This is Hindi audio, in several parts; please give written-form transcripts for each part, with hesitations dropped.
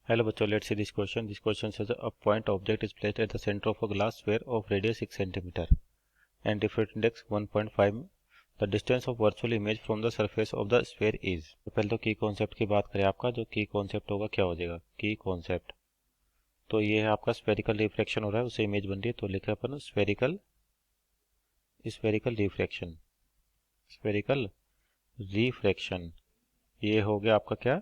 Hello बच्चों, let's see this question. This question says a point object is placed at the center of a glass sphere of radius 6 cm and refractive index 1.5. The distance of virtual image from the surface of the sphere is. तो पहले तो की कॉन्सेप्ट की बात करें, आपका जो की कॉन्सेप्ट होगा क्या हो जाएगा की कॉन्सेप्ट। तो ये है आपका स्फेरिकल रिफ्रैक्शन हो रहा है, उससे इमेज बन रही है, तो लिखा अपन spherical spherical refraction spherical refraction. ये हो गया आपका क्या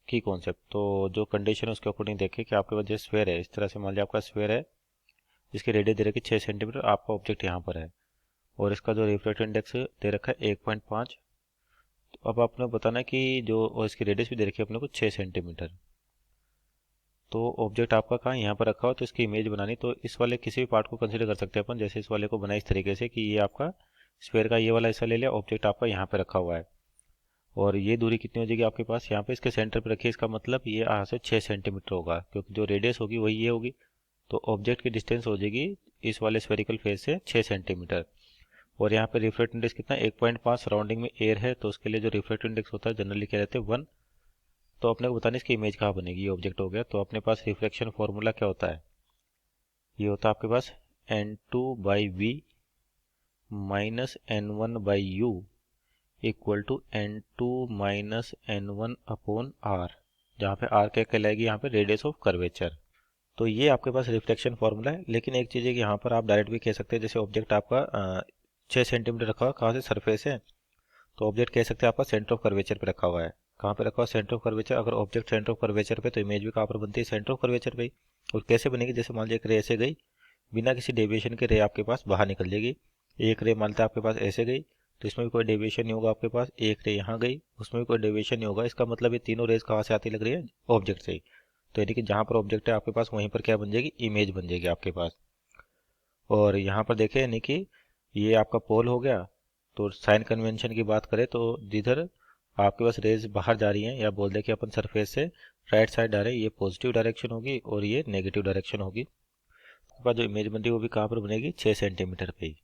की कॉन्सेप्ट। तो जो कंडीशन है उसके अकॉर्डिंग देखिए कि आपके पास जो स्फेयर है, इस तरह से मान लिया आपका स्फेयर है जिसकी रेडियस दे रखी 6 सेंटीमीटर, आपका ऑब्जेक्ट यहाँ पर है और इसका जो रिफ्रैक्टिव इंडेक्स दे रखा है 1.5। तो अब आपने बताना है कि जो और इसकी रेडियस भी दे रखी है अपने को 6 सेंटीमीटर। तो ऑब्जेक्ट आपका कहाँ यहाँ पर रखा हो, तो इसकी इमेज बनानी, तो इस वाले किसी भी पार्ट को कंसिडर कर सकते हैं अपन। जैसे इस वाले को बनाए इस तरीके से कि ये आपका स्फेयर का ये वाला हिस्सा ले लिया, ऑब्जेक्ट आपका यहाँ पे रखा हुआ है और ये दूरी कितनी हो जाएगी आपके पास, यहाँ पे इसके सेंटर पे रखिए। इसका मतलब ये यहाँ से 6 सेंटीमीटर होगा क्योंकि जो रेडियस होगी वही ये होगी। तो ऑब्जेक्ट की डिस्टेंस हो जाएगी इस वाले स्फेरिकल फेस से 6 सेंटीमीटर। और यहाँ पे रिफ्रैक्टिव इंडेक्स कितना 1.5, सराउंडिंग में एयर है तो उसके लिए जो रिफ्रैक्टिव इंडेक्स होता है जनरली क्या रहते हैं 1। तो अपने को बताना इसकी इमेज कहाँ बनेगी, ये ऑब्जेक्ट हो गया। तो अपने पास रिफ्लेक्शन फॉर्मूला क्या होता है, ये होता है आपके पास n2/v minus n1/u equal to n2 minus n1/r, जहाँ पे r क्या कहलाएगी यहाँ पे रेडियस ऑफ कर्वेचर। तो ये आपके पास रिफ्लेक्शन फॉर्मूला है। लेकिन एक चीज़ है कि यहाँ पर आप डायरेक्ट भी कह सकते हैं, जैसे ऑब्जेक्ट आपका 6 सेंटीमीटर रखा हुआ, कहाँ से सरफेस है, तो ऑब्जेक्ट कह सकते हैं आपका सेंटर ऑफ कर्वेचर पे रखा हुआ है। कहाँ पे रखा हुआ, सेंटर ऑफ कर्वेचर। अगर ऑब्जेक्ट सेंटर ऑफ कर्वेचर पे, तो इमेज भी कहाँ पर बनती है, सेंटर ऑफ कर्वेचर पे ही। और कैसे बनेगी, जैसे मान लीजिए एक रे ऐसे गई, बिना किसी डेविएशन के रे आपके पास बाहर निकल जाएगी। एक रे मान लेते आपके पास ऐसे गई, तो इसमें भी कोई डेविएशन नहीं होगा आपके पास। एक रे यहाँ गई, उसमें भी कोई डेविएशन नहीं होगा। इसका मतलब ये तीनों रेज कहाँ से आती लग रही है, ऑब्जेक्ट से ही। तो यानी कि जहाँ पर ऑब्जेक्ट है आपके पास वहीं पर क्या बन जाएगी, इमेज बन जाएगी आपके पास। और यहाँ पर देखें यानी कि ये आपका पोल हो गया। तो साइन कन्वेंशन की बात करें तो जिधर आपके पास रेज बाहर जा रही हैं, या बोल दे कि अपन सरफेस से राइट साइड आ रहे हैं, ये पॉजिटिव डायरेक्शन होगी और ये नेगेटिव डायरेक्शन होगी। उसके बाद जो इमेज बन रही है वो भी कहाँ पर बनेगी, 6 सेंटीमीटर पे ही।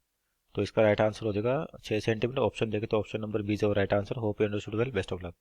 तो इसका राइट आंसर हो जाएगा 6 सेंटीमीटर। ऑप्शन देखें तो option number B is right answer. Hope you understood well, best of luck.